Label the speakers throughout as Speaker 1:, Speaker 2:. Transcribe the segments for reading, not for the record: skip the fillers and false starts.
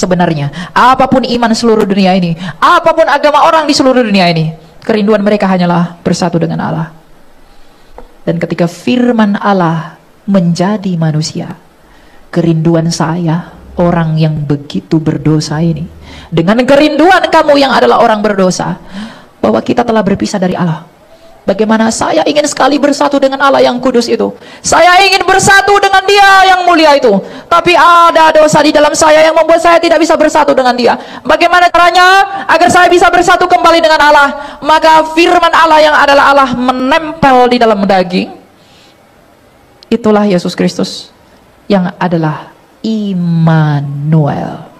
Speaker 1: Sebenarnya, apapun iman seluruh dunia ini, apapun agama orang di seluruh dunia ini, kerinduan mereka hanyalah bersatu dengan Allah. Dan ketika firman Allah menjadi manusia, kerinduan saya, orang yang begitu berdosa ini, dengan kerinduan kamu yang adalah orang berdosa, bahwa kita telah berpisah dari Allah. Bagaimana saya ingin sekali bersatu dengan Allah yang kudus itu. Saya ingin bersatu dengan Dia yang mulia itu. Tapi ada dosa di dalam saya yang membuat saya tidak bisa bersatu dengan Dia. Bagaimana caranya agar saya bisa bersatu kembali dengan Allah? Maka firman Allah yang adalah Allah menempel di dalam daging. Itulah Yesus Kristus yang adalah Immanuel,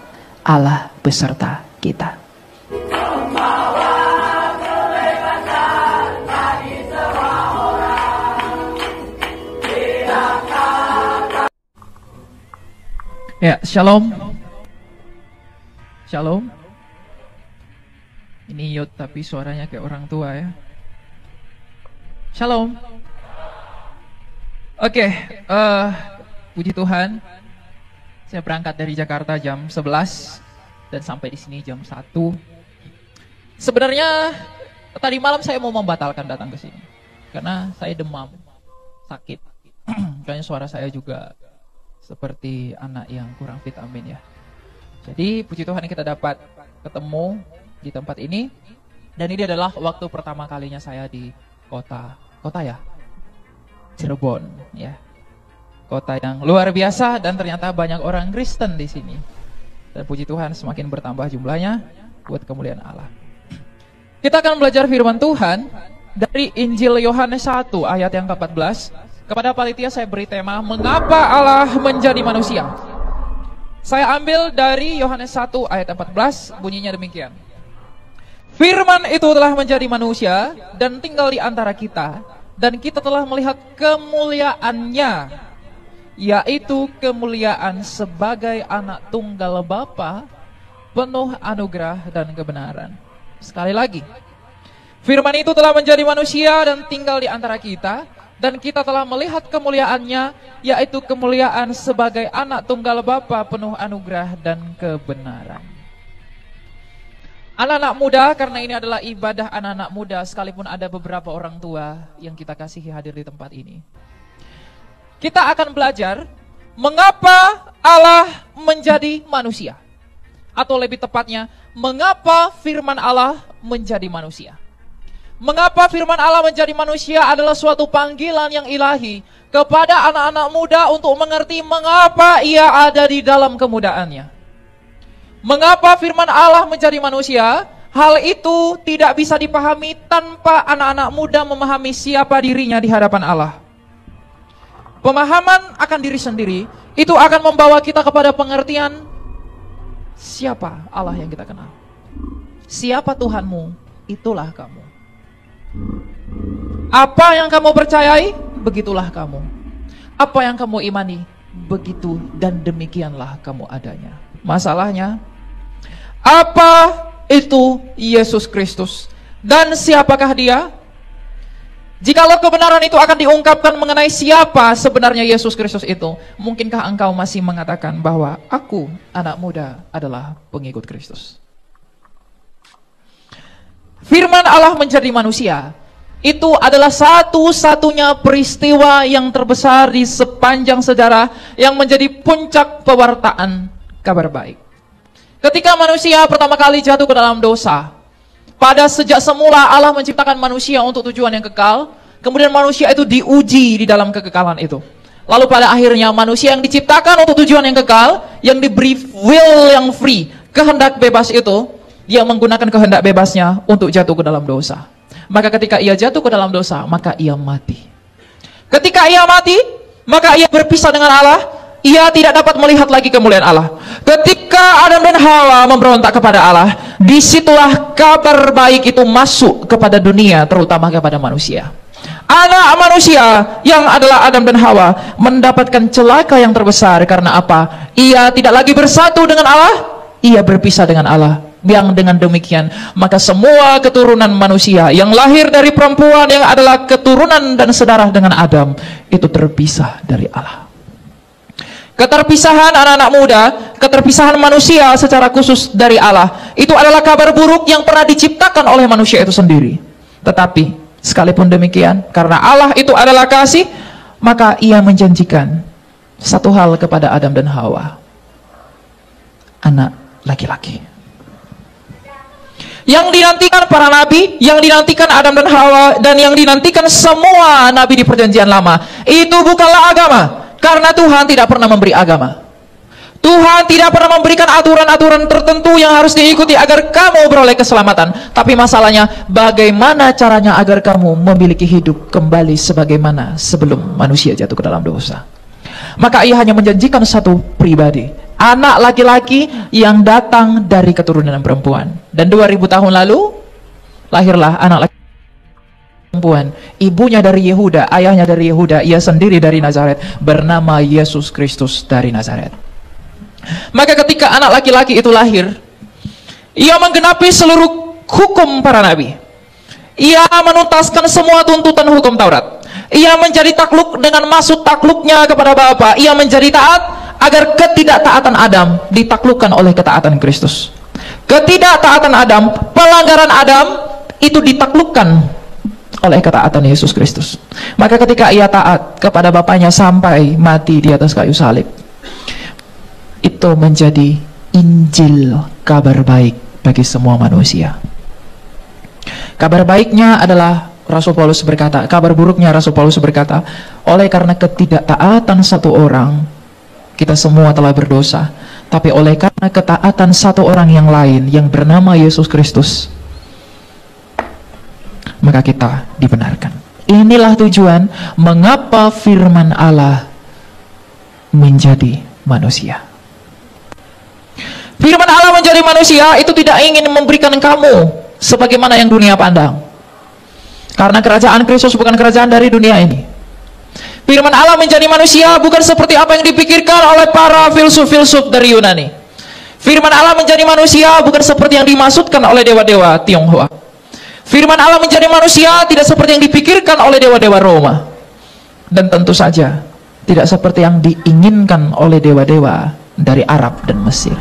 Speaker 1: Allah beserta kita.
Speaker 2: Ya, shalom. Shalom. Ini Yud tapi suaranya kayak orang tua ya. Shalom. Oke, puji Tuhan. Saya berangkat dari Jakarta jam 11 dan sampai di sini jam 1. Sebenarnya tadi malam saya mau membatalkan datang ke sini karena saya demam, sakit. Kayaknya suara saya juga seperti anak yang kurang vitamin ya. Jadi puji Tuhan kita dapat ketemu di tempat ini. Dan ini adalah waktu pertama kalinya saya di kota ya, Cirebon ya. Kota yang luar biasa dan ternyata banyak orang Kristen di sini. Dan puji Tuhan semakin bertambah jumlahnya buat kemuliaan Allah. Kita akan belajar firman Tuhan dari Injil Yohanes 1 ayat yang ke-14. Kepada panitia saya beri tema, mengapa Allah menjadi manusia? Saya ambil dari Yohanes 1 ayat 14, bunyinya demikian. Firman itu telah menjadi manusia dan tinggal di antara kita, dan kita telah melihat kemuliaannya, yaitu kemuliaan sebagai anak tunggal Bapa, penuh anugerah dan kebenaran. Sekali lagi, firman itu telah menjadi manusia dan tinggal di antara kita, dan kita telah melihat kemuliaannya, yaitu kemuliaan sebagai anak tunggal Bapa penuh anugerah dan kebenaran. Anak-anak muda, karena ini adalah ibadah anak-anak muda, sekalipun ada beberapa orang tua yang kita kasihi hadir di tempat ini, kita akan belajar mengapa Allah menjadi manusia. Atau lebih tepatnya, mengapa firman Allah menjadi manusia. Mengapa firman Allah menjadi manusia adalah suatu panggilan yang ilahi kepada anak-anak muda untuk mengerti mengapa ia ada di dalam kemudaannya. Mengapa firman Allah menjadi manusia? Hal itu tidak bisa dipahami tanpa anak-anak muda memahami siapa dirinya di hadapan Allah. Pemahaman akan diri sendiri itu akan membawa kita kepada pengertian siapa Allah yang kita kenal. Siapa Tuhanmu, itulah kamu. Apa yang kamu percayai, begitulah kamu. Apa yang kamu imani, begitu dan demikianlah kamu adanya. Masalahnya, apa itu Yesus Kristus? Dan siapakah Dia? Jikalau kebenaran itu akan diungkapkan mengenai siapa sebenarnya Yesus Kristus itu, mungkinkah engkau masih mengatakan bahwa aku, anak muda, adalah pengikut Kristus? Firman Allah menjadi manusia itu adalah satu-satunya peristiwa yang terbesar di sepanjang sejarah yang menjadi puncak pewartaan kabar baik. Ketika manusia pertama kali jatuh ke dalam dosa, pada sejak semula Allah menciptakan manusia untuk tujuan yang kekal, kemudian manusia itu diuji di dalam kekekalan itu. Lalu pada akhirnya manusia yang diciptakan untuk tujuan yang kekal, yang diberi will yang free, kehendak bebas itu, dia menggunakan kehendak bebasnya untuk jatuh ke dalam dosa. Maka ketika ia jatuh ke dalam dosa, maka ia mati. Ketika ia mati, maka ia berpisah dengan Allah. Ia tidak dapat melihat lagi kemuliaan Allah. Ketika Adam dan Hawa memberontak kepada Allah, disitulah kabar baik itu masuk kepada dunia, terutama kepada manusia. Anak manusia yang adalah Adam dan Hawa mendapatkan celaka yang terbesar. Karena apa? Ia tidak lagi bersatu dengan Allah, ia berpisah dengan Allah. Yang dengan demikian, maka semua keturunan manusia yang lahir dari perempuan yang adalah keturunan dan sedarah dengan Adam, itu terpisah dari Allah. Keterpisahan anak-anak muda, keterpisahan manusia secara khusus dari Allah, itu adalah kabar buruk yang pernah diciptakan oleh manusia itu sendiri. Tetapi sekalipun demikian, karena Allah itu adalah kasih, maka Ia menjanjikan satu hal kepada Adam dan Hawa, anak laki-laki. Yang dinantikan para nabi, yang dinantikan Adam dan Hawa, dan yang dinantikan semua nabi di perjanjian lama, itu bukanlah agama. Karena Tuhan tidak pernah memberi agama. Tuhan tidak pernah memberikan aturan-aturan tertentu yang harus diikuti agar kamu beroleh keselamatan. Tapi masalahnya, bagaimana caranya agar kamu memiliki hidup kembali sebagaimana sebelum manusia jatuh ke dalam dosa. Maka Ia hanya menjanjikan satu pribadi, anak laki-laki yang datang dari keturunan perempuan. Dan 2000 tahun lalu lahirlah anak laki perempuan, ibunya dari Yehuda, ayahnya dari Yehuda, ia sendiri dari Nazaret, bernama Yesus Kristus dari Nazaret. Maka ketika anak laki-laki itu lahir, ia menggenapi seluruh hukum para nabi. Ia menuntaskan semua tuntutan hukum Taurat. Ia menjadi takluk dengan maksud takluknya kepada Bapa. Ia menjadi taat agar ketidaktaatan Adam ditaklukkan oleh ketaatan Kristus. Ketidaktaatan Adam, pelanggaran Adam itu ditaklukkan oleh ketaatan Yesus Kristus. Maka ketika ia taat kepada Bapaknya sampai mati di atas kayu salib, itu menjadi Injil, kabar baik bagi semua manusia. Kabar baiknya adalah, Rasul Paulus berkata, kabar buruknya Rasul Paulus berkata, oleh karena ketidaktaatan satu orang, kita semua telah berdosa. Tapi oleh karena ketaatan satu orang yang lain, yang bernama Yesus Kristus, maka kita dibenarkan. Inilah tujuan mengapa firman Allah menjadi manusia. Firman Allah menjadi manusia itu tidak ingin memberikan kamu sebagaimana yang dunia pandang. Karena kerajaan Kristus bukan kerajaan dari dunia ini. Firman Allah menjadi manusia bukan seperti apa yang dipikirkan oleh para filsuf-filsuf dari Yunani. Firman Allah menjadi manusia bukan seperti yang dimaksudkan oleh dewa-dewa Tionghoa. Firman Allah menjadi manusia tidak seperti yang dipikirkan oleh dewa-dewa Roma. Dan tentu saja tidak seperti yang diinginkan oleh dewa-dewa dari Arab dan Mesir.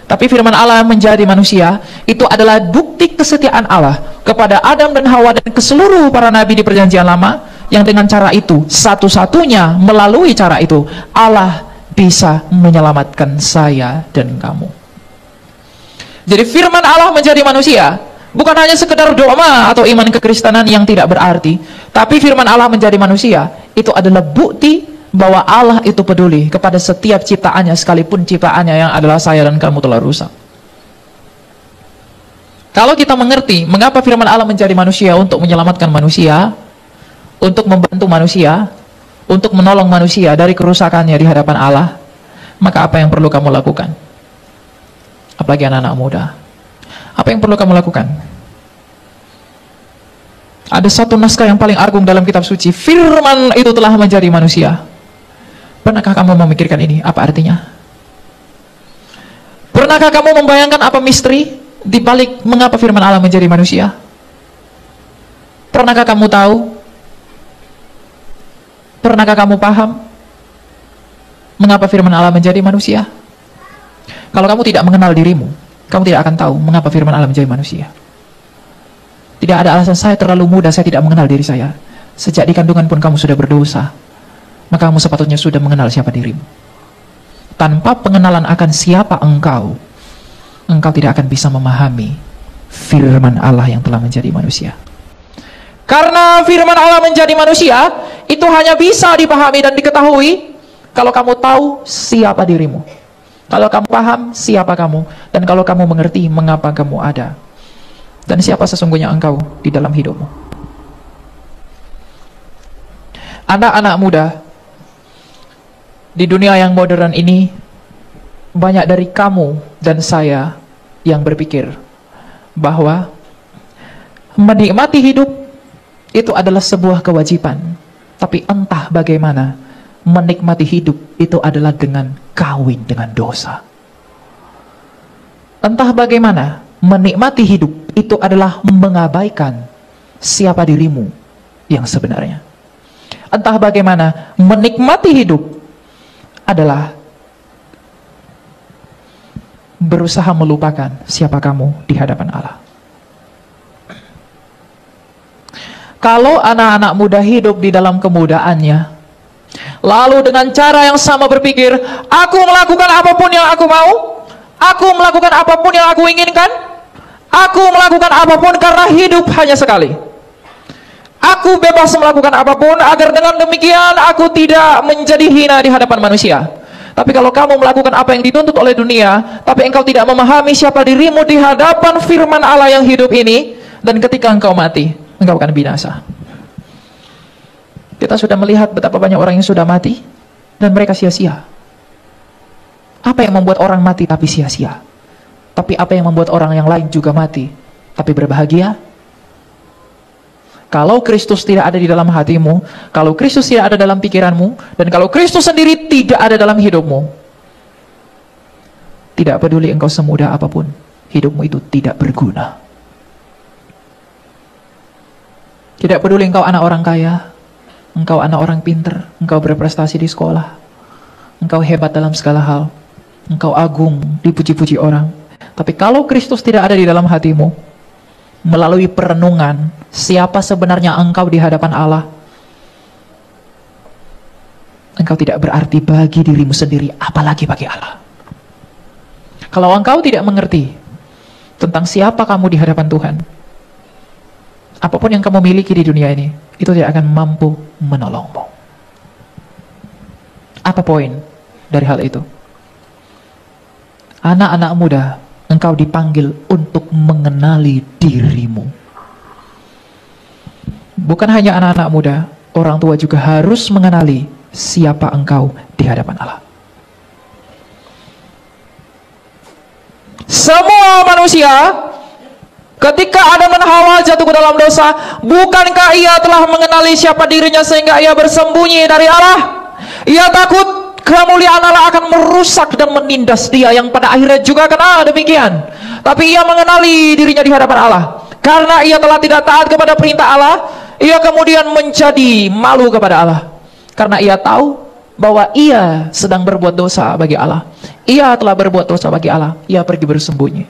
Speaker 2: Tapi firman Allah menjadi manusia itu adalah bukti kesetiaan Allah kepada Adam dan Hawa dan ke seluruh para nabi di perjanjian lama, yang dengan cara itu, satu-satunya melalui cara itu, Allah bisa menyelamatkan saya dan kamu. Jadi firman Allah menjadi manusia bukan hanya sekedar dogma atau iman kekristenan yang tidak berarti, tapi firman Allah menjadi manusia itu adalah bukti bahwa Allah itu peduli kepada setiap ciptaannya, sekalipun ciptaannya yang adalah saya dan kamu telah rusak. Kalau kita mengerti mengapa firman Allah menjadi manusia, untuk menyelamatkan manusia, untuk membantu manusia, untuk menolong manusia dari kerusakannya di hadapan Allah, maka apa yang perlu kamu lakukan? Apalagi anak-anak muda, apa yang perlu kamu lakukan? Ada satu naskah yang paling agung dalam kitab suci, firman itu telah menjadi manusia. Pernahkah kamu memikirkan ini? Apa artinya? Pernahkah kamu membayangkan apa misteri di balik mengapa firman Allah menjadi manusia? Pernahkah kamu tahu? Pernahkah kamu paham mengapa firman Allah menjadi manusia? Kalau kamu tidak mengenal dirimu, kamu tidak akan tahu mengapa firman Allah menjadi manusia. Tidak ada alasan saya terlalu muda, saya tidak mengenal diri saya. Sejak di kandungan pun kamu sudah berdosa. Maka kamu sepatutnya sudah mengenal siapa dirimu. Tanpa pengenalan akan siapa engkau, engkau tidak akan bisa memahami firman Allah yang telah menjadi manusia. Karena firman Allah menjadi manusia, itu hanya bisa dipahami dan diketahui kalau kamu tahu siapa dirimu, kalau kamu paham siapa kamu, dan kalau kamu mengerti mengapa kamu ada, dan siapa sesungguhnya engkau di dalam hidupmu. Anak-anak muda di dunia yang modern ini, banyak dari kamu dan saya yang berpikir bahwa menikmati hidup itu adalah sebuah kewajiban. Tapi entah bagaimana, menikmati hidup itu adalah dengan kawin dengan dosa. Entah bagaimana, menikmati hidup itu adalah mengabaikan siapa dirimu yang sebenarnya. Entah bagaimana, menikmati hidup
Speaker 1: adalah berusaha melupakan siapa kamu di hadapan Allah. Kalau anak-anak muda hidup di dalam kemudaannya, lalu dengan cara yang sama berpikir, aku melakukan apapun yang aku mau, aku melakukan apapun yang aku inginkan, aku melakukan apapun karena hidup hanya sekali, aku bebas melakukan apapun agar dengan demikian aku tidak menjadi hina di hadapan manusia. Tapi kalau kamu melakukan apa yang dituntut oleh dunia, tapi engkau tidak memahami siapa dirimu di hadapan firman Allah yang hidup ini, dan ketika engkau mati, engkau akan binasa. Kita sudah melihat betapa banyak orang yang sudah mati dan mereka sia-sia. Apa yang membuat orang mati tapi sia-sia? Tapi apa yang membuat orang yang lain juga mati tapi berbahagia? Kalau Kristus tidak ada di dalam hatimu, kalau Kristus tidak ada dalam pikiranmu, dan kalau Kristus sendiri tidak ada dalam hidupmu, tidak peduli engkau semudah apapun, hidupmu itu tidak berguna. Tidak peduli engkau anak orang kaya, engkau anak orang pinter, engkau berprestasi di sekolah, engkau hebat dalam segala hal, engkau agung, dipuji-puji orang. Tapi kalau Kristus tidak ada di dalam hatimu, melalui perenungan siapa sebenarnya engkau di hadapan Allah, engkau tidak berarti bagi dirimu sendiri, apalagi bagi Allah. Kalau engkau tidak mengerti tentang siapa kamu di hadapan Tuhan, apapun yang kamu miliki di dunia ini, itu tidak akan mampu menolongmu. Apa poin dari hal itu? Anak-anak muda, engkau dipanggil untuk mengenali dirimu. Bukan hanya anak-anak muda, orang tua juga harus mengenali siapa engkau di hadapan Allah. Semua manusia, ketika Adam dan Hawa jatuh ke dalam dosa, bukankah ia telah mengenali siapa dirinya sehingga ia bersembunyi dari Allah? Ia takut kemuliaan Allah akan merusak dan menindas dia, yang pada akhirnya juga kena demikian. Tapi ia mengenali dirinya di hadapan Allah. Karena ia telah tidak taat kepada perintah Allah, ia kemudian menjadi malu kepada Allah. Karena ia tahu bahwa ia sedang berbuat dosa bagi Allah. Ia telah berbuat dosa bagi Allah, ia pergi bersembunyi.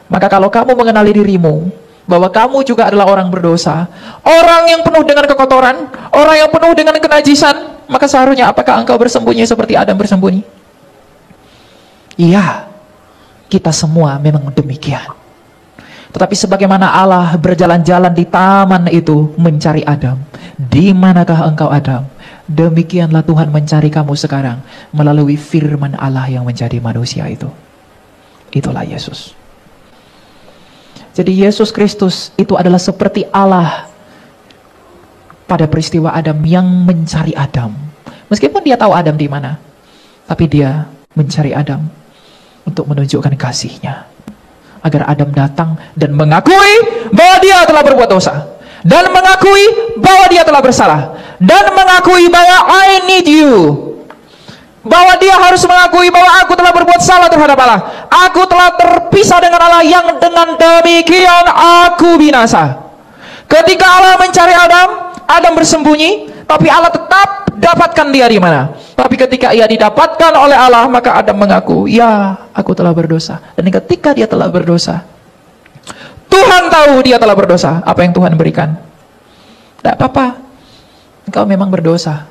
Speaker 1: Maka kalau kamu mengenali dirimu, bahwa kamu juga adalah orang berdosa, orang yang penuh dengan kekotoran, orang yang penuh dengan kenajisan, maka seharusnya apakah engkau bersembunyi seperti Adam bersembunyi? Iya, kita semua memang demikian. Tetapi sebagaimana Allah berjalan-jalan di taman itu mencari Adam, di manakah engkau Adam? Demikianlah Tuhan mencari kamu sekarang melalui firman Allah yang menjadi manusia itu. Itulah Yesus. Jadi Yesus Kristus itu adalah seperti Allah pada peristiwa Adam yang mencari Adam. Meskipun dia tahu Adam di mana, tapi dia mencari Adam untuk menunjukkan kasih-Nya. Agar Adam datang dan mengakui bahwa dia telah berbuat dosa, dan mengakui bahwa dia telah bersalah, dan mengakui bahwa I need you, bahwa dia harus mengakui bahwa aku telah berbuat salah terhadap Allah, aku telah terpisah dengan Allah, yang dengan demikian aku binasa. Ketika Allah mencari Adam, Adam bersembunyi, tapi Allah tetap dapatkan dia di mana. Tapi ketika ia didapatkan oleh Allah, maka Adam mengaku, ya, aku telah berdosa. Dan ketika dia telah berdosa, Tuhan tahu dia telah berdosa. Apa yang Tuhan berikan? Tidak apa-apa, engkau memang berdosa,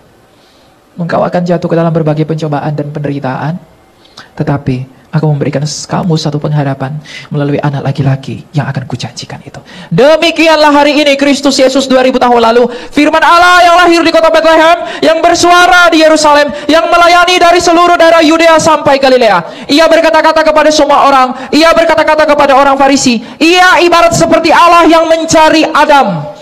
Speaker 1: engkau akan jatuh ke dalam berbagai pencobaan dan penderitaan, tetapi aku memberikan kamu satu pengharapan melalui anak laki-laki yang akan kujanjikan itu. Demikianlah hari ini Kristus Yesus 2000 tahun lalu, firman Allah yang lahir di kota Bethlehem, yang bersuara di Yerusalem, yang melayani dari seluruh daerah Yudea sampai Galilea. Ia berkata-kata kepada semua orang, ia berkata-kata kepada orang Farisi. Ia ibarat seperti Allah yang mencari Adam.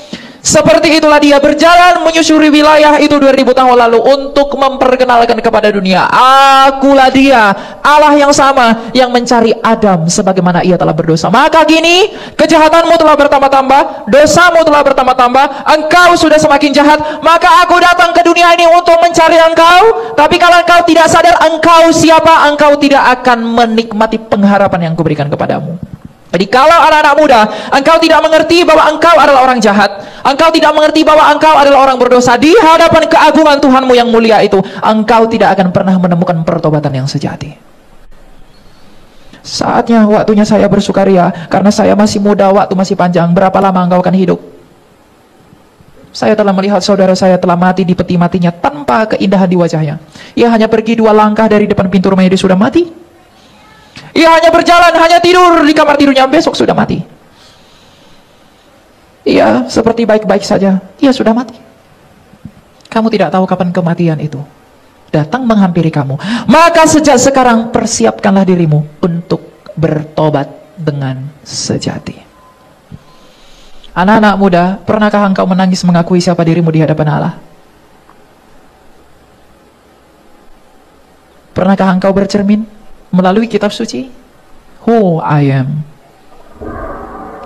Speaker 1: Seperti itulah dia berjalan menyusuri wilayah itu 2000 tahun lalu untuk memperkenalkan kepada dunia, akulah dia, Allah yang sama yang mencari Adam sebagaimana ia telah berdosa. Maka gini, kejahatanmu telah bertambah-tambah, dosamu telah bertambah-tambah, engkau sudah semakin jahat, maka aku datang ke dunia ini untuk mencari engkau. Tapi kalau engkau tidak sadar engkau siapa, engkau tidak akan menikmati pengharapan yang kuberikan kepadamu.
Speaker 2: Jadi kalau anak-anak muda, engkau tidak mengerti bahwa engkau adalah orang jahat, engkau tidak mengerti bahwa engkau adalah orang berdosa, di hadapan keagungan Tuhanmu yang mulia itu, engkau tidak akan pernah menemukan pertobatan yang sejati. Saatnya, waktunya saya bersukaria, karena saya masih muda, waktu masih panjang. Berapa lama engkau akan hidup? Saya telah melihat saudara saya telah mati di peti matinya tanpa keindahan di wajahnya. Ia hanya pergi 2 langkah dari depan pintu rumahnya, dia sudah mati. Ia hanya berjalan, hanya tidur di kamar tidurnya, besok sudah mati. Ia seperti baik-baik saja, ia sudah mati. Kamu tidak tahu kapan kematian itu datang menghampiri kamu. Maka sejak sekarang persiapkanlah dirimu untuk bertobat dengan sejati. Anak-anak muda, pernahkah engkau menangis mengakui siapa dirimu di hadapan Allah? Pernahkah engkau bercermin melalui kitab suci? Who I am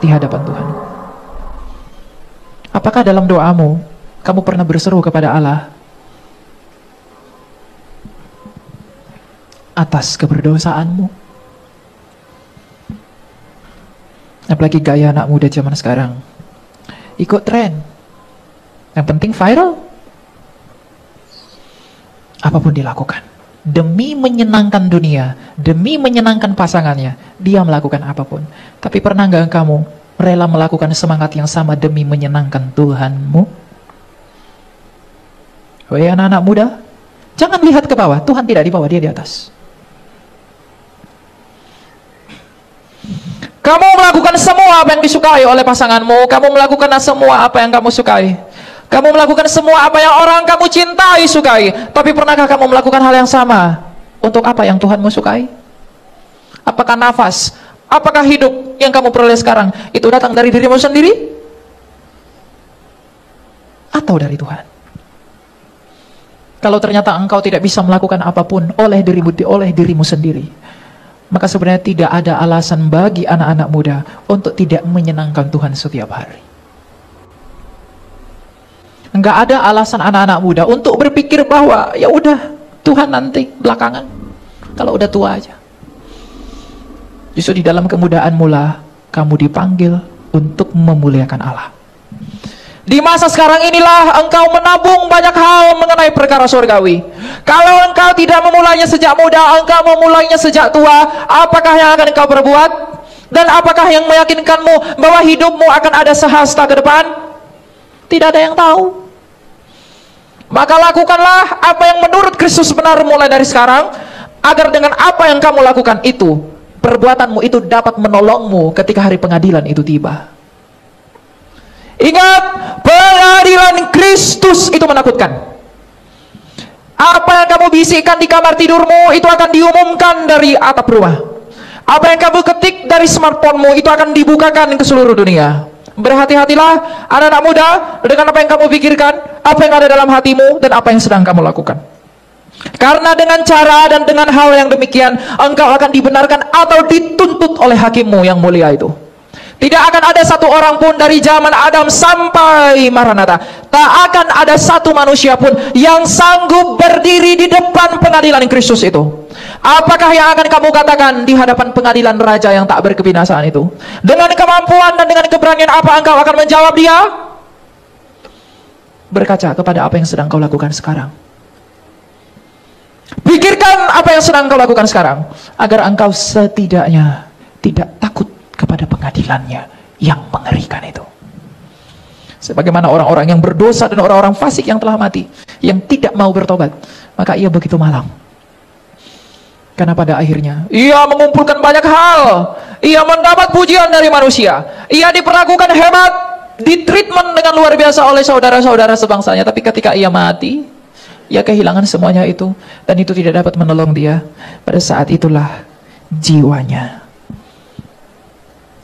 Speaker 2: di hadapan Tuhan. Apakah dalam doamu kamu pernah berseru kepada Allah atas keberdosaanmu? Apalagi gaya anak muda zaman sekarang, ikut tren, yang penting viral. Apapun dilakukan demi menyenangkan dunia, demi menyenangkan pasangannya, dia melakukan apapun. Tapi pernah nggak kamu rela melakukan semangat yang sama demi menyenangkan Tuhanmu? Wahai anak-anak muda, jangan lihat ke bawah. Tuhan tidak di bawah, dia di atas. Kamu melakukan semua apa yang disukai oleh pasanganmu. Kamu melakukan semua apa yang kamu sukai. Kamu melakukan semua apa yang orang kamu cintai sukai. Tapi pernahkah kamu melakukan hal yang sama untuk apa yang Tuhanmu sukai? Apakah nafas, apakah hidup yang kamu peroleh sekarang itu datang dari dirimu sendiri? Atau dari Tuhan? Kalau ternyata engkau tidak bisa melakukan apapun oleh dirimu sendiri, maka sebenarnya tidak ada alasan bagi anak-anak muda untuk tidak menyenangkan Tuhan setiap hari. Enggak ada alasan anak-anak muda untuk berpikir bahwa ya udah Tuhan nanti belakangan, kalau udah tua aja. Justru di dalam kemudaan mula kamu dipanggil untuk memuliakan Allah. Di masa sekarang inilah engkau menabung banyak hal mengenai perkara surgawi. Kalau engkau tidak memulainya sejak muda, engkau memulainya sejak tua, apakah yang akan engkau perbuat? Dan apakah yang meyakinkanmu bahwa hidupmu akan ada sehasta ke depan? Tidak ada yang tahu. Maka lakukanlah apa yang menurut Kristus benar mulai dari sekarang, agar dengan apa yang kamu lakukan itu, perbuatanmu itu dapat menolongmu ketika hari pengadilan itu tiba. Ingat, pengadilan Kristus itu menakutkan. Apa yang kamu bisikkan di kamar tidurmu itu akan diumumkan dari atap rumah. Apa yang kamu ketik dari smartphone-mu itu akan dibukakan ke seluruh dunia. Berhati-hatilah anak-anak muda dengan apa yang kamu pikirkan, apa yang ada dalam hatimu, dan apa yang sedang kamu lakukan. Karena dengan cara dan dengan hal yang demikian, engkau akan dibenarkan atau dituntut oleh hakimmu yang mulia itu. Tidak akan ada satu orang pun dari zaman Adam sampai Maranatha, tak akan ada satu manusia pun yang sanggup berdiri di depan pengadilan Kristus itu. Apakah yang akan kamu katakan di hadapan pengadilan raja yang tak berkebinasaan itu? Dengan kemampuan dan dengan keberanian apa engkau akan menjawab dia? Berkaca kepada apa yang sedang kau lakukan sekarang. Pikirkan apa yang sedang kau lakukan sekarang, agar engkau setidaknya tidak takut kepada pengadilannya yang mengerikan itu. Sebagaimana orang-orang yang berdosa dan orang-orang fasik yang telah mati, yang tidak mau bertobat, maka ia begitu malang. Karena pada akhirnya ia mengumpulkan banyak hal, ia mendapat pujian dari manusia, ia diperlakukan hebat, ditreatment dengan luar biasa oleh saudara-saudara sebangsanya. Tapi ketika ia mati, ia kehilangan semuanya itu, dan itu tidak dapat menolong dia. Pada saat itulah jiwanya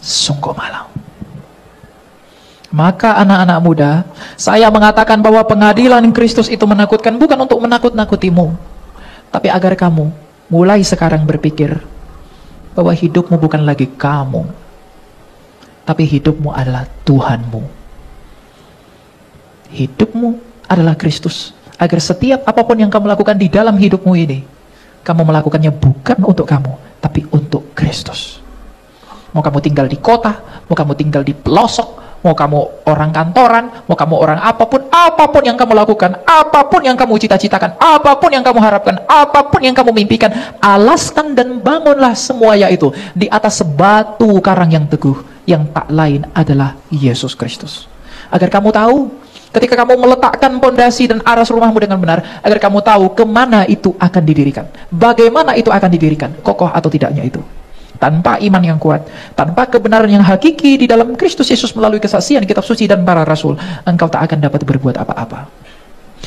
Speaker 2: sungguh malang. Maka anak-anak muda, saya mengatakan bahwa pengadilan Kristus itu menakutkan, bukan untuk menakut-nakutimu, tapi agar kamu mulai sekarang berpikir bahwa hidupmu bukan lagi kamu, tapi hidupmu adalah Tuhanmu. Hidupmu adalah Kristus. Agar setiap apapun yang kamu lakukan di dalam hidupmu ini, kamu melakukannya bukan untuk kamu, tapi untuk Kristus.
Speaker 1: Mau kamu tinggal di kota, mau kamu tinggal di pelosok, mau kamu orang kantoran, mau kamu orang apapun yang kamu lakukan, apapun yang kamu cita-citakan, apapun yang kamu harapkan, apapun yang kamu mimpikan, alaskan dan bangunlah semua yaitu di atas batu karang yang teguh, yang tak lain adalah Yesus Kristus. Agar kamu tahu, ketika kamu meletakkan pondasi dan aras rumahmu dengan benar, agar kamu tahu kemana itu akan didirikan, bagaimana itu akan didirikan, kokoh atau tidaknya itu. Tanpa iman yang kuat, tanpa kebenaran yang hakiki di dalam Kristus Yesus melalui kesaksian kitab suci dan para rasul, engkau tak akan dapat berbuat apa-apa.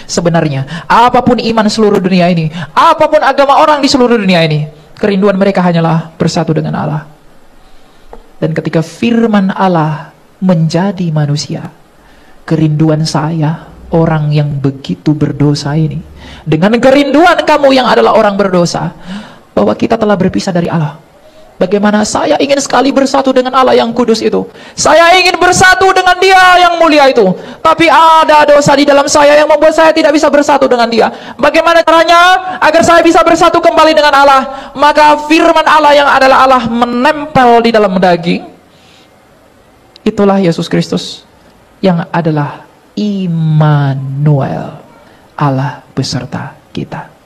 Speaker 1: Sebenarnya, apapun iman seluruh dunia ini, apapun agama orang di seluruh dunia ini, kerinduan mereka hanyalah bersatu dengan Allah. Dan ketika firman Allah menjadi manusia, kerinduan saya, orang yang begitu berdosa ini, dengan kerinduan kamu yang adalah orang berdosa, bahwa kita telah berpisah dari Allah. Bagaimana saya ingin sekali bersatu dengan Allah yang kudus itu. Saya ingin bersatu dengan Dia yang mulia itu. Tapi ada dosa di dalam saya yang membuat saya tidak bisa bersatu dengan Dia. Bagaimana caranya agar saya bisa bersatu kembali dengan Allah? Maka firman Allah yang adalah Allah menempel di dalam daging. Itulah Yesus Kristus yang adalah Immanuel, Allah beserta kita.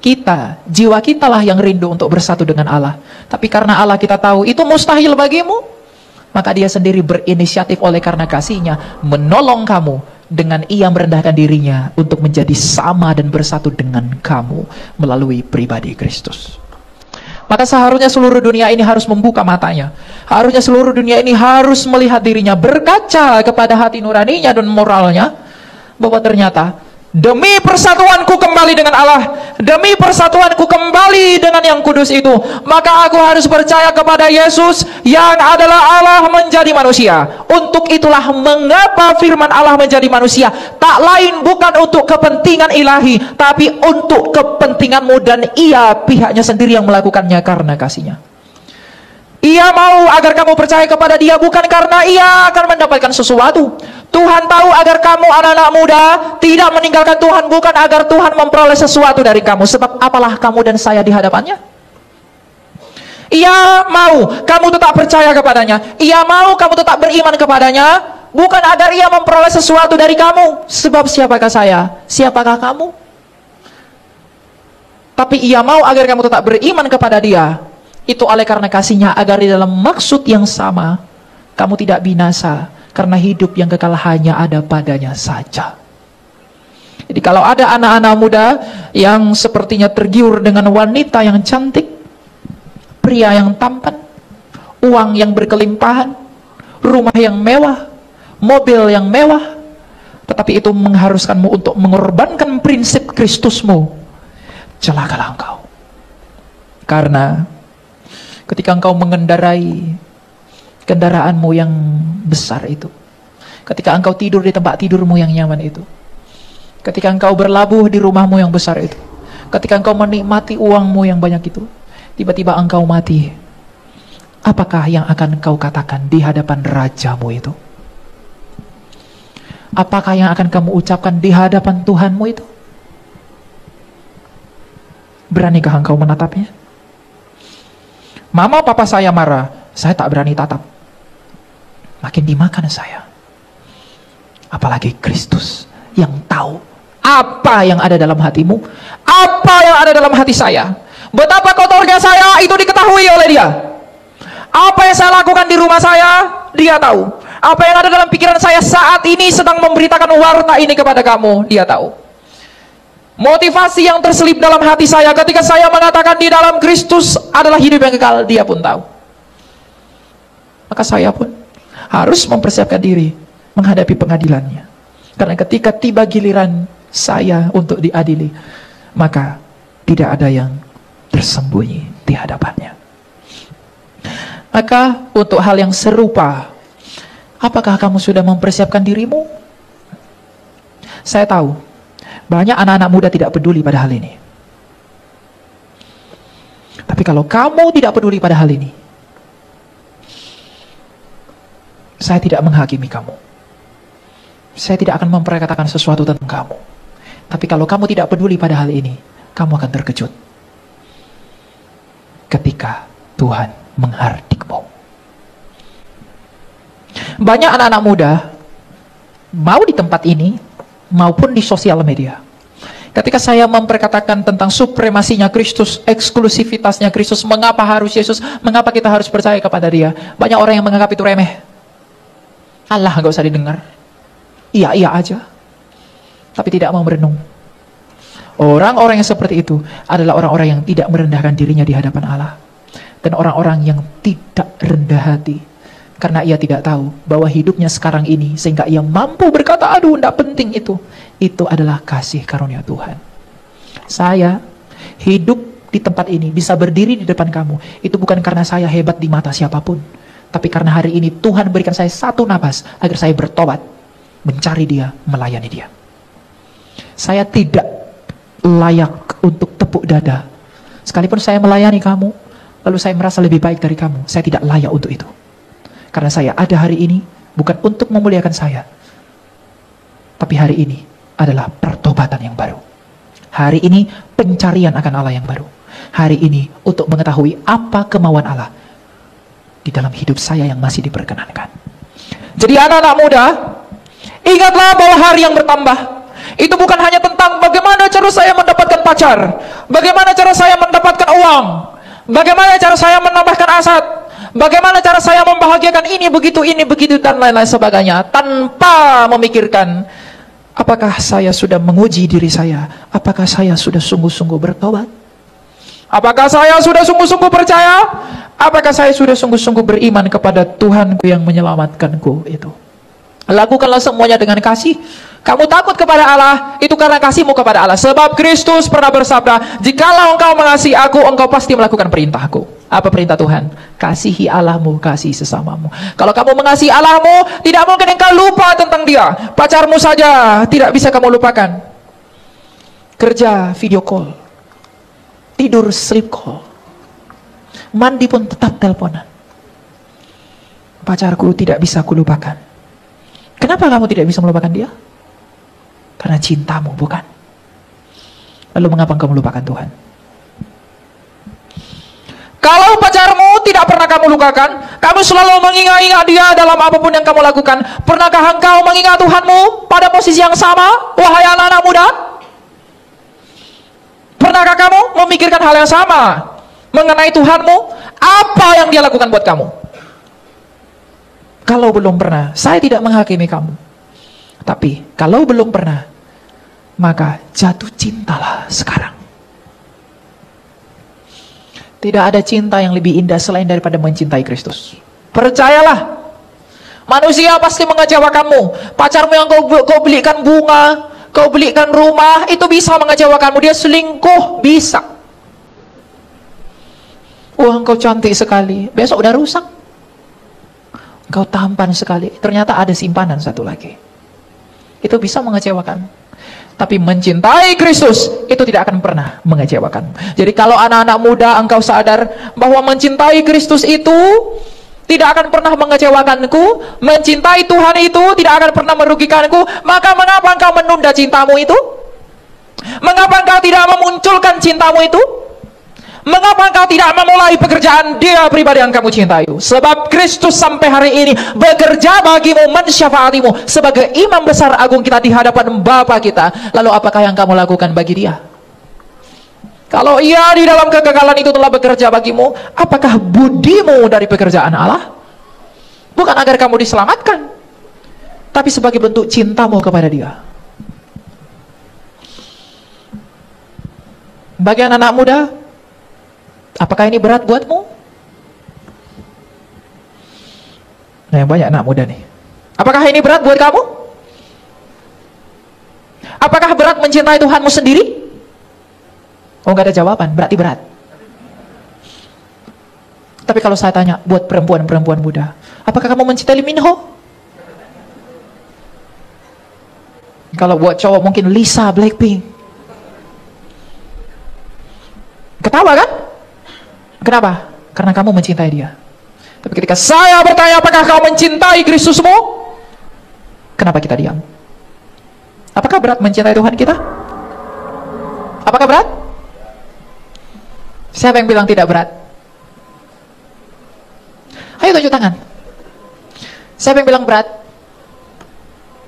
Speaker 1: Kita, jiwa kita lah yang rindu untuk bersatu dengan Allah. Tapi karena Allah kita tahu itu mustahil bagimu, maka Dia sendiri berinisiatif oleh karena kasih-Nya menolong kamu dengan Ia merendahkan dirinya untuk menjadi sama dan bersatu dengan kamu melalui pribadi Kristus. Maka seharusnya seluruh dunia ini harus membuka matanya. Harusnya seluruh dunia ini harus melihat dirinya, berkaca kepada hati nuraninya dan moralnya, bahwa ternyata demi persatuanku kembali dengan Allah, demi persatuanku kembali dengan yang kudus itu, maka aku harus percaya kepada Yesus yang adalah Allah menjadi manusia. Untuk itulah mengapa firman Allah menjadi manusia, tak lain bukan untuk kepentingan ilahi, tapi untuk kepentinganmu, dan Ia pihaknya sendiri yang melakukannya karena kasih-Nya. Ia mau agar kamu percaya kepada Dia bukan karena Ia akan mendapatkan sesuatu. Tuhan tahu agar kamu anak-anak muda tidak meninggalkan Tuhan bukan agar Tuhan memperoleh sesuatu dari kamu. Sebab apalah kamu dan saya di hadapannya? Ia mau kamu tetap percaya kepadanya. Ia mau kamu tetap beriman kepadanya, bukan agar Ia memperoleh sesuatu dari kamu. Sebab siapakah saya? Siapakah kamu? Tapi Ia mau agar kamu tetap beriman kepada Dia. Itu oleh karena kasih-Nya, agar di dalam maksud yang sama kamu tidak binasa, karena hidup yang kekal hanya ada padanya saja. Jadi kalau ada anak-anak muda yang sepertinya tergiur dengan wanita yang cantik, pria yang tampan, uang yang berkelimpahan, rumah yang mewah, mobil yang mewah, tetapi itu mengharuskanmu untuk mengorbankan prinsip Kristusmu, celakalah engkau. Karena ketika engkau mengendarai kendaraanmu yang besar itu, ketika engkau tidur di tempat tidurmu yang nyaman itu, ketika engkau berlabuh di rumahmu yang besar itu, ketika engkau menikmati uangmu yang banyak itu, tiba-tiba engkau mati, apakah yang akan engkau katakan di hadapan rajamu itu? Apakah yang akan kamu ucapkan di hadapan Tuhanmu itu? Beranikah engkau menatapnya? Mama papa saya marah, saya tak berani tatap. Makin dimakan saya. Apalagi Kristus yang tahu apa yang ada dalam hatimu, apa yang ada dalam hati saya. Betapa kotornya saya itu diketahui oleh Dia. Apa yang saya lakukan di rumah saya, Dia tahu. Apa yang ada dalam pikiran saya saat ini sedang memberitakan warta ini kepada kamu, Dia tahu. Motivasi yang terselip dalam hati saya ketika saya mengatakan di dalam Kristus adalah hidup yang kekal, Dia pun tahu. Maka saya pun harus mempersiapkan diri menghadapi pengadilannya. Karena ketika tiba giliran saya untuk diadili, maka tidak ada yang tersembunyi di hadapannya. Maka untuk hal yang serupa, apakah kamu sudah mempersiapkan dirimu? Saya tahu banyak anak-anak muda tidak peduli pada hal ini. Tapi kalau kamu tidak peduli pada hal ini, saya tidak menghakimi kamu. Saya tidak akan memperkatakan sesuatu tentang kamu. Tapi kalau kamu tidak peduli pada hal ini, kamu akan terkejut ketika Tuhan menghardikmu. Banyak anak-anak muda, mau di tempat ini, maupun di sosial media, ketika saya memperkatakan tentang supremasinya Kristus, eksklusivitasnya Kristus, mengapa harus Yesus, mengapa kita harus percaya kepada Dia, banyak orang yang menganggap itu remeh. Allah, nggak usah didengar. Iya aja. Tapi tidak mau merenung. Orang-orang yang seperti itu adalah orang-orang yang tidak merendahkan dirinya di hadapan Allah. Dan orang-orang yang tidak rendah hati. Karena ia tidak tahu bahwa hidupnya sekarang ini, sehingga ia mampu berkata, aduh, tidak penting itu. Itu adalah kasih karunia Tuhan. Saya hidup di tempat ini, bisa berdiri di depan kamu, itu bukan karena saya hebat di mata siapapun. Tapi karena hari ini Tuhan berikan saya satu napas, agar saya bertobat, mencari Dia, melayani Dia. Saya tidak layak untuk tepuk dada. Sekalipun saya melayani kamu, lalu saya merasa lebih baik dari kamu, saya tidak layak untuk itu. Karena saya ada hari ini, bukan untuk memuliakan saya, tapi hari ini adalah pertobatan yang baru. Hari ini pencarian akan Allah yang baru. Hari ini untuk mengetahui apa kemauan Allah di dalam hidup saya yang masih diperkenankan. Jadi anak-anak muda, ingatlah bahwa hari yang bertambah itu bukan hanya tentang bagaimana cara saya mendapatkan pacar, bagaimana cara saya mendapatkan uang, bagaimana cara saya menambahkan aset, bagaimana cara saya membahagiakan ini begitu dan lain-lain sebagainya, tanpa memikirkan apakah saya sudah menguji diri saya, apakah saya sudah sungguh-sungguh bertobat, apakah saya sudah sungguh-sungguh percaya, apakah saya sudah sungguh-sungguh beriman kepada Tuhanku yang menyelamatkanku itu. Lakukanlah semuanya dengan kasih. Kamu takut kepada Allah, itu karena kasihmu kepada Allah. Sebab Kristus pernah bersabda, jikalau engkau mengasihi aku, engkau pasti melakukan perintahku. Apa perintah Tuhan? Kasihi Allahmu, kasihi sesamamu. Kalau kamu mengasihi Allahmu, tidak mungkin engkau lupa tentang Dia. Pacarmu saja tidak bisa kamu lupakan. Kerja video call, tidur sleep call, mandi pun tetap teleponan. Pacarku tidak bisa kulupakan. Kenapa kamu tidak bisa melupakan dia? Karena cintamu, bukan? Lalu mengapa kamu lupakan Tuhan? Kalau pacarmu tidak pernah kamu lupakan, kamu selalu mengingat-ingat dia dalam apapun yang kamu lakukan. Pernahkah engkau mengingat Tuhanmu pada posisi yang sama, wahai anak-anak muda? Pernahkah kamu memikirkan hal yang sama mengenai Tuhanmu? Apa yang Dia lakukan buat kamu? Kalau belum pernah, saya tidak menghakimi kamu. Tapi kalau belum pernah, maka jatuh cintalah sekarang. Tidak ada cinta yang lebih indah selain daripada mencintai Kristus. Percayalah, manusia pasti mengecewakanmu. Pacarmu yang kau belikan bunga, kau belikan rumah, itu bisa mengecewakanmu. Dia selingkuh, bisa. Wah, engkau cantik sekali, besok udah rusak. Engkau tampan sekali, ternyata ada simpanan satu lagi. Itu bisa mengecewakan. Tapi mencintai Kristus itu tidak akan pernah mengecewakan. Jadi kalau anak-anak muda engkau sadar bahwa mencintai Kristus itu tidak akan pernah mengecewakanku, mencintai Tuhan itu tidak akan pernah merugikanku, maka mengapa engkau menunda cintamu itu? Mengapa engkau tidak memunculkan cintamu itu? Mengapa engkau tidak memulai pekerjaan Dia pribadi yang kamu cintai? Sebab Kristus sampai hari ini bekerja bagimu, mensyafaatimu sebagai imam besar agung kita di hadapan Bapa kita. Lalu apakah yang kamu lakukan bagi Dia? Kalau Ia di dalam kegagalan itu telah bekerja bagimu, apakah budimu dari pekerjaan Allah? Bukan agar kamu diselamatkan, tapi sebagai bentuk cintamu kepada Dia. Bagi anak-anak muda, apakah ini berat buatmu? Nah, yang banyak anak muda nih. Apakah ini berat buat kamu? Apakah berat mencintai Tuhanmu sendiri? Oh, nggak ada jawaban, berarti berat. Tapi kalau saya tanya buat perempuan-perempuan muda, apakah kamu mencintai Lee Min Ho? Kalau buat cowok mungkin Lisa, Blackpink. Ketawa kan? Kenapa? Karena kamu mencintai Dia. Tapi ketika saya bertanya, apakah kau mencintai Kristusmu? Kenapa kita diam? Apakah berat mencintai Tuhan kita? Apakah berat? Siapa yang bilang tidak berat? tunjuk tangan. Siapa yang bilang berat?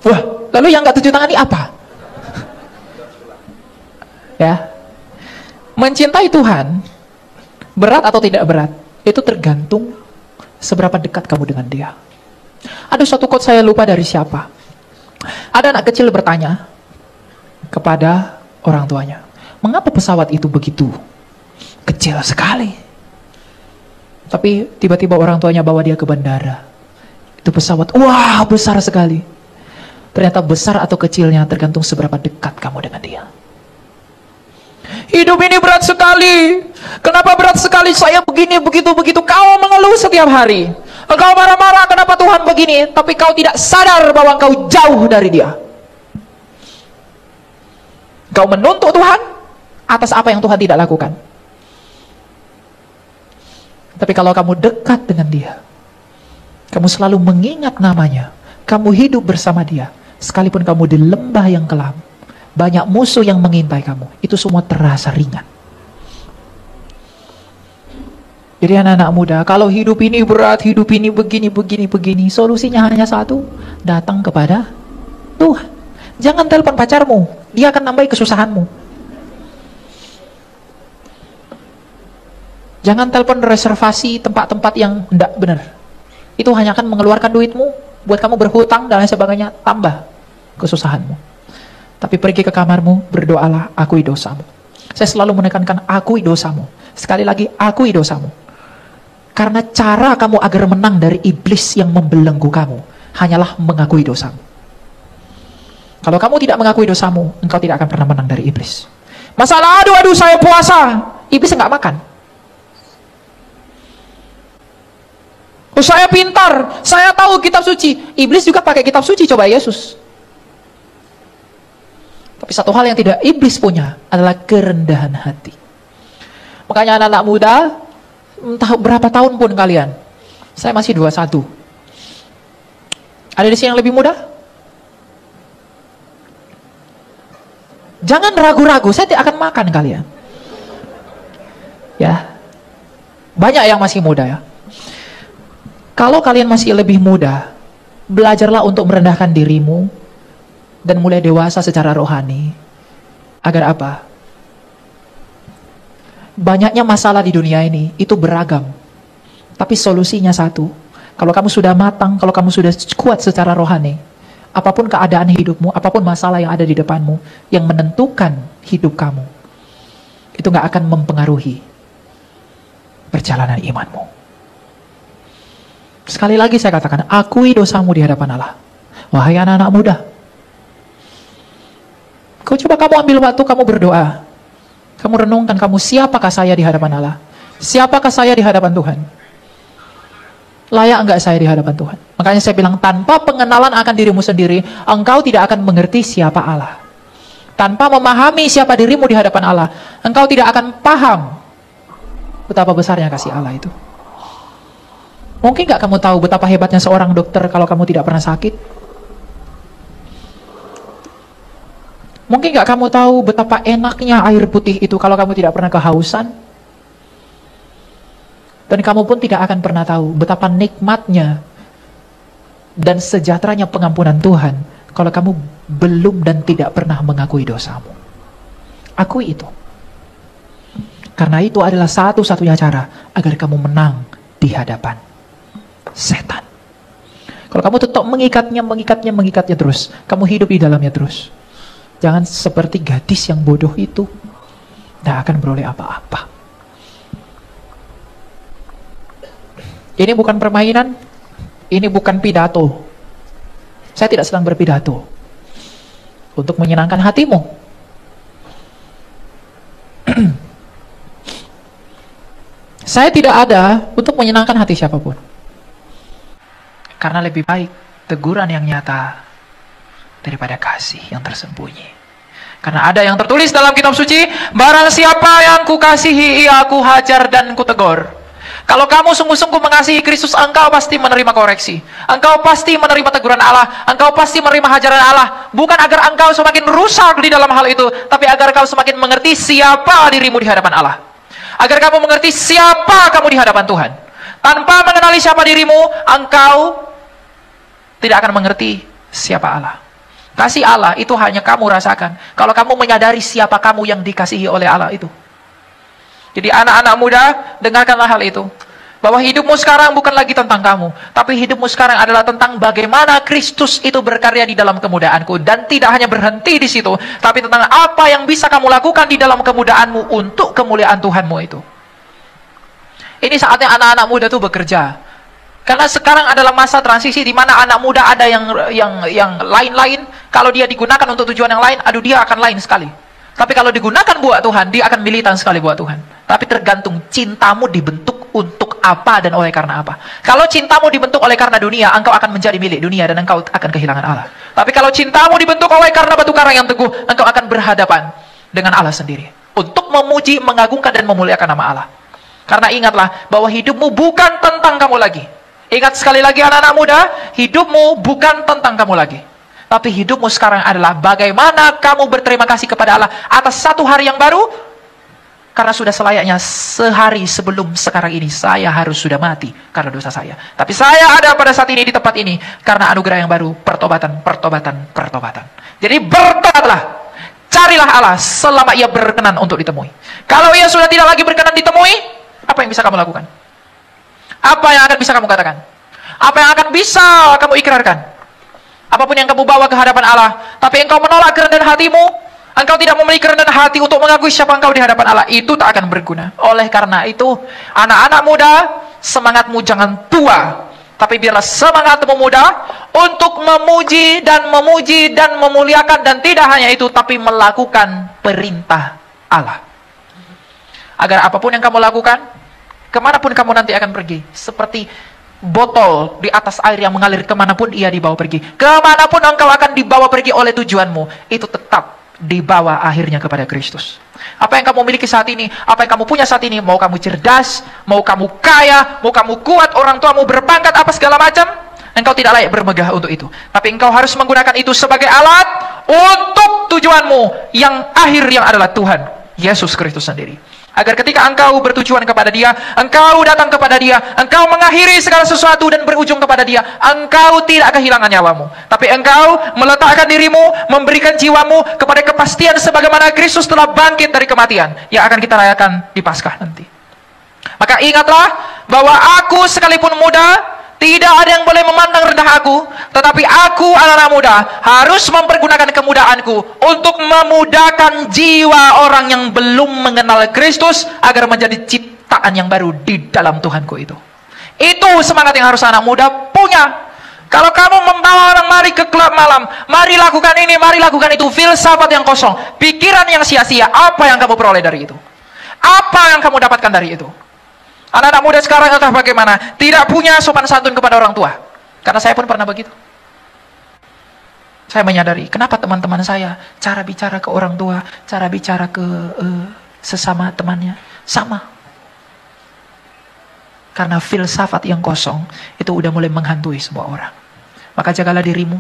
Speaker 1: Wah, lalu yang nggak tunjuk tangan ini apa? Ya, mencintai Tuhan, berat atau tidak berat, itu tergantung seberapa dekat kamu dengan Dia. Ada suatu quote, saya lupa dari siapa. Ada anak kecil bertanya kepada orang tuanya, mengapa pesawat itu begitu kecil sekali? Tapi tiba-tiba orang tuanya bawa dia ke bandara. Itu pesawat, wah besar sekali. Ternyata besar atau kecilnya tergantung seberapa dekat kamu dengan Dia. Hidup ini berat sekali. Kenapa berat sekali? Saya begini, begitu. Kau mengeluh setiap hari. Engkau marah-marah, kenapa Tuhan begini? Tapi kau tidak sadar bahwa engkau jauh dari Dia. Kau menuntut Tuhan atas apa yang Tuhan tidak lakukan. Tapi kalau kamu dekat dengan Dia, kamu selalu mengingat namanya, kamu hidup bersama Dia, sekalipun kamu di lembah yang kelam, banyak musuh yang mengintai kamu, itu semua terasa ringan. Jadi anak-anak muda, kalau hidup ini berat, hidup ini begini, solusinya hanya satu, datang kepada Tuhan. Jangan telepon pacarmu, dia akan nambahi kesusahanmu. Jangan telepon reservasi tempat-tempat yang tidak benar. Itu hanya akan mengeluarkan duitmu, buat kamu berhutang dan lain sebagainya, tambah kesusahanmu. Tapi pergi ke kamarmu, berdoalah, akui dosamu. Saya selalu menekankan, akui dosamu. Sekali lagi, akui dosamu. Karena cara kamu agar menang dari iblis yang membelenggu kamu, hanyalah mengakui dosamu. Kalau kamu tidak mengakui dosamu, engkau tidak akan pernah menang dari iblis. Masalah, aduh saya puasa, iblis enggak makan. Oh, saya pintar, saya tahu kitab suci. Iblis juga pakai kitab suci, coba Yesus. Tapi satu hal yang tidak iblis punya adalah kerendahan hati. Makanya anak-anak muda, entah berapa tahun pun kalian, saya masih 21. Ada di sini yang lebih muda? Jangan ragu-ragu, saya tidak akan makan kalian. Ya, banyak yang masih muda ya. Kalau kalian masih lebih muda, belajarlah untuk merendahkan dirimu dan mulai dewasa secara rohani. Agar apa? Banyaknya masalah di dunia ini itu beragam, tapi solusinya satu. Kalau kamu sudah matang, kalau kamu sudah kuat secara rohani, apapun keadaan hidupmu, apapun masalah yang ada di depanmu yang menentukan hidup kamu, itu gak akan mempengaruhi perjalanan imanmu. Sekali lagi saya katakan, akui dosamu di hadapan Allah. Wahai anak-anak muda, coba kamu ambil waktu, kamu berdoa, kamu renungkan, kamu siapakah saya di hadapan Allah? Siapakah saya di hadapan Tuhan? Layak enggak saya di hadapan Tuhan? Makanya saya bilang, tanpa pengenalan akan dirimu sendiri, engkau tidak akan mengerti siapa Allah. Tanpa memahami siapa dirimu di hadapan Allah, engkau tidak akan paham betapa besarnya kasih Allah itu. Mungkin gak kamu tahu betapa hebatnya seorang dokter kalau kamu tidak pernah sakit? Mungkin gak kamu tahu betapa enaknya air putih itu kalau kamu tidak pernah kehausan? Dan kamu pun tidak akan pernah tahu betapa nikmatnya dan sejahteranya pengampunan Tuhan kalau kamu belum dan tidak pernah mengakui dosamu. Akui itu. Karena itu adalah satu-satunya cara agar kamu menang di hadapan setan. Kalau kamu tetap mengikatnya terus, kamu hidup di dalamnya terus. Jangan seperti gadis yang bodoh itu, tidak akan beroleh apa-apa. Ini bukan permainan, ini bukan pidato. Saya tidak sedang berpidato untuk menyenangkan hatimu. Saya tidak ada untuk menyenangkan hati siapapun. Karena lebih baik teguran yang nyata daripada kasih yang tersembunyi. Karena ada yang tertulis dalam kitab suci, barang siapa yang kukasihi, ia aku hajar dan kutegur. Kalau kamu sungguh-sungguh mengasihi Kristus, engkau pasti menerima koreksi. Engkau pasti menerima teguran Allah. Engkau pasti menerima hajaran Allah. Bukan agar engkau semakin rusak di dalam hal itu, tapi agar kau semakin mengerti siapa dirimu di hadapan Allah. Agar kamu mengerti siapa kamu di hadapan Tuhan. Tanpa mengenali siapa dirimu, engkau tidak akan mengerti siapa Allah. Kasih Allah itu hanya kamu rasakan kalau kamu menyadari siapa kamu yang dikasihi oleh Allah itu. Jadi anak-anak muda, dengarkanlah hal itu. Bahwa hidupmu sekarang bukan lagi tentang kamu, tapi hidupmu sekarang adalah tentang bagaimana Kristus itu berkarya di dalam kemudaanku. Dan tidak hanya berhenti di situ, tapi tentang apa yang bisa kamu lakukan di dalam kemudaanmu untuk kemuliaan Tuhanmu itu. Ini saatnya anak-anak muda itu bekerja. Karena sekarang adalah masa transisi di mana anak muda ada yang lain-lain. Kalau dia digunakan untuk tujuan yang lain, aduh dia akan lain sekali. Tapi kalau digunakan buat Tuhan, dia akan militan sekali buat Tuhan. Tapi tergantung cintamu dibentuk untuk apa dan oleh karena apa. Kalau cintamu dibentuk oleh karena dunia, engkau akan menjadi milik dunia dan engkau akan kehilangan Allah. Tapi kalau cintamu dibentuk oleh karena batu karang yang teguh, engkau akan berhadapan dengan Allah sendiri. Untuk memuji, mengagungkan dan memuliakan nama Allah. Karena ingatlah bahwa hidupmu bukan tentang kamu lagi. Ingat sekali lagi anak-anak muda, hidupmu bukan tentang kamu lagi. Tapi hidupmu sekarang adalah bagaimana kamu berterima kasih kepada Allah atas satu hari yang baru. Karena sudah selayaknya sehari sebelum sekarang ini saya harus sudah mati karena dosa saya. Tapi saya ada pada saat ini di tempat ini karena anugerah yang baru, pertobatan, pertobatan, pertobatan. Jadi bertobatlah, carilah Allah selama ia berkenan untuk ditemui. Kalau ia sudah tidak lagi berkenan ditemui, apa yang bisa kamu lakukan? Apa yang akan bisa kamu katakan? Apa yang akan bisa kamu ikrarkan? Apapun yang kamu bawa ke hadapan Allah, tapi engkau menolak kerendahan hatimu, engkau tidak memiliki kerendahan hati untuk mengakui siapa engkau di hadapan Allah, itu tak akan berguna. Oleh karena itu, anak-anak muda, semangatmu jangan tua, tapi biarlah semangatmu muda untuk memuji dan memuliakan, dan tidak hanya itu, tapi melakukan perintah Allah. Agar apapun yang kamu lakukan, kemanapun kamu nanti akan pergi, seperti botol di atas air yang mengalir kemanapun ia dibawa pergi. Kemanapun engkau akan dibawa pergi oleh tujuanmu, itu tetap dibawa akhirnya kepada Kristus. Apa yang kamu miliki saat ini, apa yang kamu punya saat ini, mau kamu cerdas, mau kamu kaya, mau kamu kuat, orang tuamu berpangkat, apa segala macam, engkau tidak layak bermegah untuk itu. Tapi engkau harus menggunakan itu sebagai alat untuk tujuanmu yang akhir, yang adalah Tuhan Yesus Kristus sendiri. Agar ketika engkau bertujuan kepada Dia, engkau datang kepada Dia, engkau mengakhiri segala sesuatu dan berujung kepada Dia, engkau tidak kehilangan nyawamu, tapi engkau meletakkan dirimu, memberikan jiwamu kepada kepastian sebagaimana Kristus telah bangkit dari kematian, yang akan kita rayakan di Paskah nanti. Maka ingatlah bahwa aku sekalipun muda, tidak ada yang boleh memandang rendah aku, tetapi aku anak-anak muda harus mempergunakan kemudaanku untuk memudahkan jiwa orang yang belum mengenal Kristus agar menjadi ciptaan yang baru di dalam Tuhanku itu. Itu semangat yang harus anak muda punya. Kalau kamu membawa orang mari ke klub malam, mari lakukan ini, mari lakukan itu, filsafat yang kosong, pikiran yang sia-sia, apa yang kamu peroleh dari itu? Apa yang kamu dapatkan dari itu? Anak-anak muda sekarang entah bagaimana, tidak punya sopan santun kepada orang tua. Karena saya pun pernah begitu. Saya menyadari, kenapa teman-teman saya, cara bicara ke orang tua, cara bicara ke sesama temannya, sama. Karena filsafat yang kosong, itu udah mulai menghantui semua orang. Maka jagalah dirimu,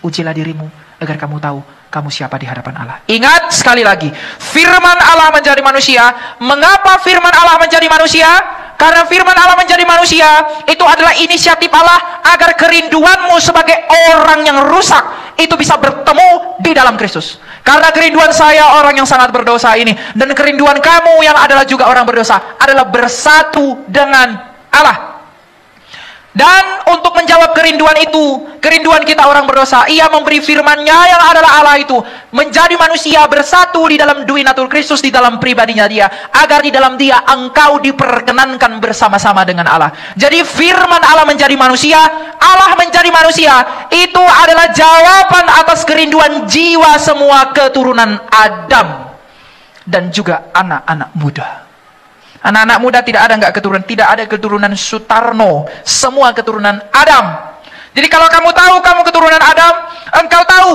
Speaker 1: ujilah dirimu, agar kamu tahu, kamu siapa di hadapan Allah. Ingat sekali lagi, firman Allah menjadi manusia. Mengapa firman Allah menjadi manusia? Karena firman Allah menjadi manusia, itu adalah inisiatif Allah agar kerinduanmu sebagai orang yang rusak, itu bisa bertemu di dalam Kristus. Karena kerinduan saya orang yang sangat berdosa ini, dan kerinduan kamu yang adalah juga orang berdosa, adalah bersatu dengan Allah. Dan untuk menjawab kerinduan itu, kerinduan kita orang berdosa, Ia memberi firman-Nya yang adalah Allah itu menjadi manusia, bersatu di dalam duinatul Kristus, di dalam pribadinya Dia, agar di dalam Dia engkau diperkenankan bersama-sama dengan Allah. Jadi firman Allah menjadi manusia, Allah menjadi manusia, itu adalah jawaban atas kerinduan jiwa semua keturunan Adam dan juga anak-anak muda. Anak-anak muda tidak ada nggak keturunan, tidak ada keturunan Sutarno, semua keturunan Adam. Jadi kalau kamu tahu kamu keturunan Adam, engkau tahu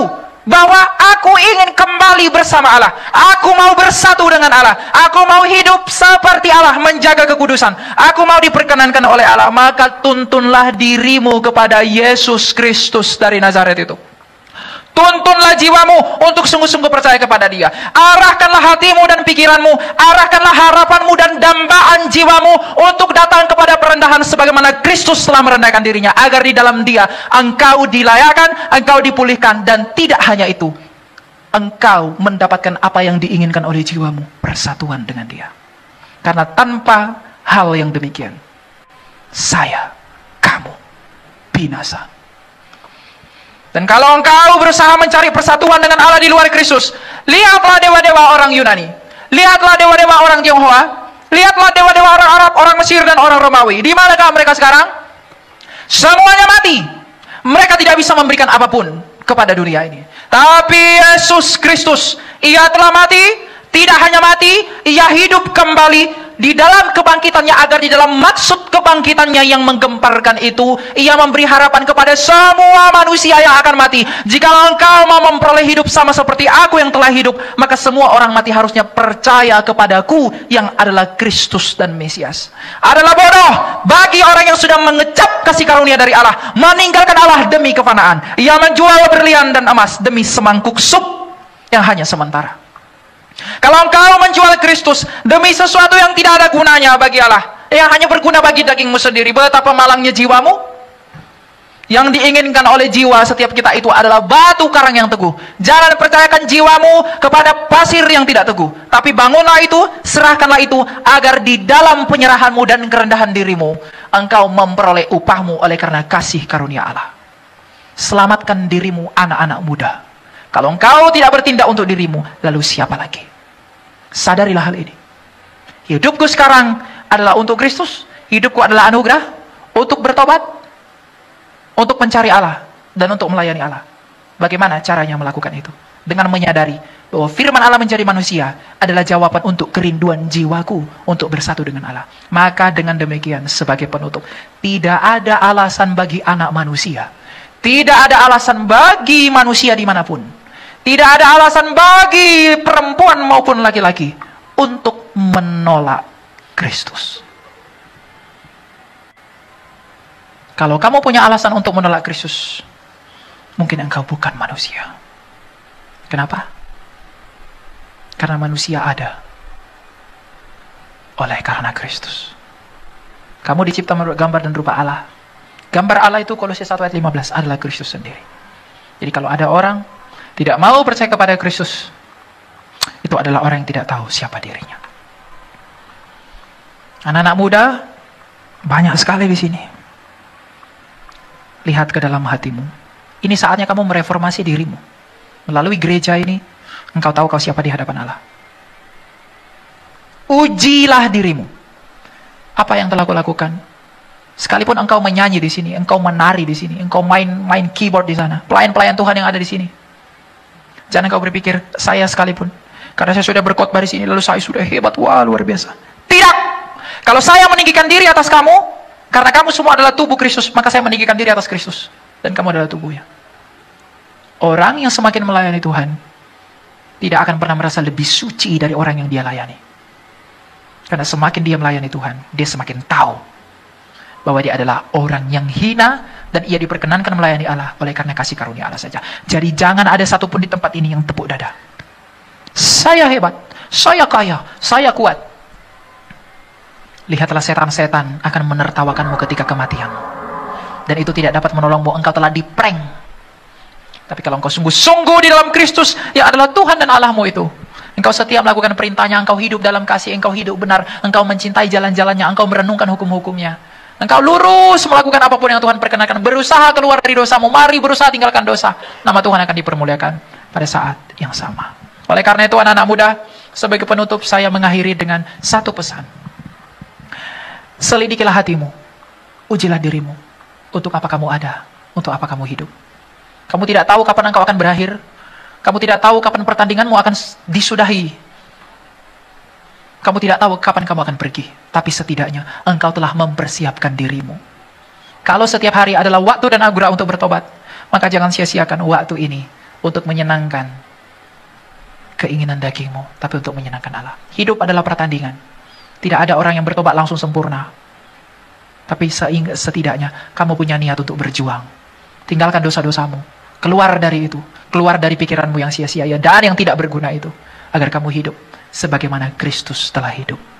Speaker 1: bahwa aku ingin kembali bersama Allah. Aku mau bersatu dengan Allah. Aku mau hidup seperti Allah, menjaga kekudusan. Aku mau diperkenankan oleh Allah. Maka tuntunlah dirimu kepada Yesus Kristus dari Nazaret itu.
Speaker 3: Tuntunlah jiwamu untuk sungguh-sungguh percaya kepada Dia. Arahkanlah hatimu dan pikiranmu, arahkanlah harapanmu dan dambaan jiwamu untuk datang kepada perendahan sebagaimana Kristus telah merendahkan dirinya, agar di dalam Dia engkau dilayakkan, engkau dipulihkan, dan tidak hanya itu, engkau mendapatkan apa yang diinginkan oleh jiwamu, persatuan dengan Dia. Karena tanpa hal yang demikian, kamu binasa. Dan kalau engkau berusaha mencari persatuan dengan Allah di luar Kristus, lihatlah dewa-dewa orang Yunani, lihatlah dewa-dewa orang Tionghoa, lihatlah dewa-dewa orang Arab, orang Mesir, dan orang Romawi. Di manakah mereka sekarang? Semuanya mati. Mereka tidak bisa memberikan apapun kepada dunia ini. Tapi Yesus Kristus, Ia telah mati. Tidak hanya mati, Ia hidup kembali di dalam kebangkitannya, agar di dalam maksud kebangkitannya yang menggemparkan itu, Ia memberi harapan kepada semua manusia yang akan mati. Jikalau engkau mau memperoleh hidup sama seperti aku yang telah hidup, maka semua orang mati harusnya percaya kepadaku yang adalah Kristus dan Mesias. Adalah bodoh bagi orang yang sudah mengecap kasih karunia dari Allah, meninggalkan Allah demi kefanaan. Ia menjual berlian dan emas demi semangkuk sup yang hanya sementara. Kalau engkau menjual Kristus demi sesuatu yang tidak ada gunanya bagi Allah, yang hanya berguna bagi dagingmu sendiri, betapa malangnya jiwamu. Yang diinginkan oleh jiwa setiap kita itu adalah batu karang yang teguh. Jangan percayakan jiwamu kepada pasir yang tidak teguh, tapi bangunlah itu, serahkanlah itu, agar di dalam penyerahanmu dan kerendahan dirimu, engkau memperoleh upahmu oleh karena kasih karunia Allah. Selamatkan dirimu, anak-anak muda. Kalau engkau tidak bertindak untuk dirimu, lalu siapa lagi? Sadarilah hal ini. Hidupku sekarang adalah untuk Kristus. Hidupku adalah anugerah untuk bertobat, untuk mencari Allah, dan untuk melayani Allah. Bagaimana caranya melakukan itu? Dengan menyadari bahwa firman Allah menjadi manusia adalah jawaban untuk kerinduan jiwaku untuk bersatu dengan Allah. Maka dengan demikian, sebagai penutup, tidak ada alasan bagi anak manusia, tidak ada alasan bagi manusia dimanapun, tidak ada alasan bagi perempuan maupun laki-laki untuk menolak Kristus. Kalau kamu punya alasan untuk menolak Kristus, mungkin engkau bukan manusia. Kenapa? Karena manusia ada oleh karena Kristus. Kamu dicipta menurut gambar dan rupa Allah. Gambar Allah itu Kolose 1 ayat 15 adalah Kristus sendiri. Jadi kalau ada orang tidak mau percaya kepada Kristus, itu adalah orang yang tidak tahu siapa dirinya. Anak-anak muda banyak sekali di sini. Lihat ke dalam hatimu. Ini saatnya kamu mereformasi dirimu. Melalui gereja ini, engkau tahu kau siapa di hadapan Allah. Ujilah dirimu. Apa yang telah kau lakukan? Sekalipun engkau menyanyi di sini, engkau menari di sini, engkau main keyboard di sana, pelayan-pelayan Tuhan yang ada di sini. Jangan engkau berpikir, saya sekalipun, karena saya sudah berkhotbah di sini, lalu saya sudah hebat, wah luar biasa. Tidak! Kalau saya meninggikan diri atas kamu, karena kamu semua adalah tubuh Kristus, maka saya meninggikan diri atas Kristus. Dan kamu adalah tubuhnya. Orang yang semakin melayani Tuhan, tidak akan pernah merasa lebih suci dari orang yang dia layani. Karena semakin dia melayani Tuhan, dia semakin tahu bahwa dia adalah orang yang hina, dan ia diperkenankan melayani Allah oleh karena kasih karunia Allah saja. Jadi jangan ada satupun di tempat ini yang tepuk dada. Saya hebat, saya kaya, saya kuat. Lihatlah setan-setan akan menertawakanmu ketika kematian. Dan itu tidak dapat menolongmu, engkau telah diprank. Tapi kalau engkau sungguh-sungguh di dalam Kristus, yang adalah Tuhan dan Allahmu itu, engkau setia melakukan perintahnya, engkau hidup dalam kasih, engkau hidup benar, engkau mencintai jalan-jalannya, engkau merenungkan hukum-hukumnya, engkau lurus melakukan apapun yang Tuhan perkenankan, berusaha keluar dari dosamu, mari berusaha tinggalkan dosa, nama Tuhan akan dipermuliakan pada saat yang sama. Oleh karena itu anak-anak muda, sebagai penutup saya mengakhiri dengan satu pesan. Selidikilah hatimu, ujilah dirimu, untuk apa kamu ada, untuk apa kamu hidup. Kamu tidak tahu kapan engkau akan berakhir, kamu tidak tahu kapan pertandinganmu akan disudahi, kamu tidak tahu kapan kamu akan pergi, tapi setidaknya engkau telah mempersiapkan dirimu. Kalau setiap hari adalah waktu dan anugerah untuk bertobat, maka jangan sia-siakan waktu ini untuk menyenangkan keinginan dagingmu, tapi untuk menyenangkan Allah. Hidup adalah pertandingan. Tidak ada orang yang bertobat langsung sempurna. Tapi setidaknya kamu punya niat untuk berjuang. Tinggalkan dosa-dosamu. Keluar dari itu. Keluar dari pikiranmu yang sia-sia dan yang tidak berguna itu. Agar kamu hidup sebagaimana Kristus telah hidup.